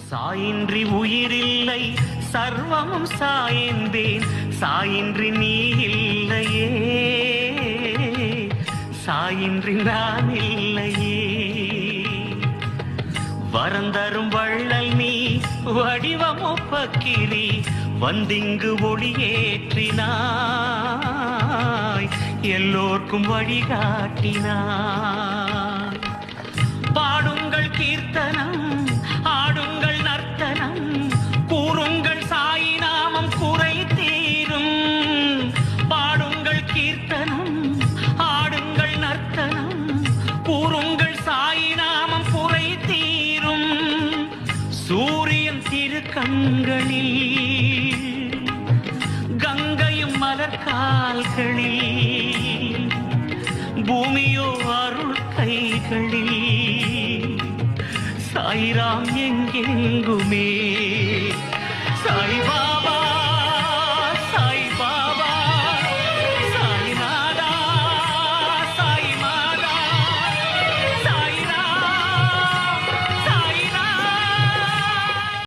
சாயின்றி உயிரில்லை சர்வமும் சாயந்தேன் சாயின்றி நீ இல்லையே சாயின்றி நான் இல்லையே வரந்தரும் வள்ளல் நீ வடிவமொப்பக்கிரி வந்திங்கு ஒளியேற்றினாய் எல்லோர்க்கும் வழிகாட்டினாய் பாடுங்கள் கீர்த்தனம் ஆடுங்கள் நர்த்தனம் கூறுங்கள் சாயி நாமம் குறை தீரும் பாடுங்கள் கீர்த்தனம் ஆடுங்கள் நர்த்தனம் கூறுங்கள் சாயி நாமம் குறை தீரும் சூரியன் திருக்கண்களில் கங்கையும் மலர்கால்களில் பூமியோ அருள் கைகளில் சாய்ராம் எங்கெங்குமே சாய்வா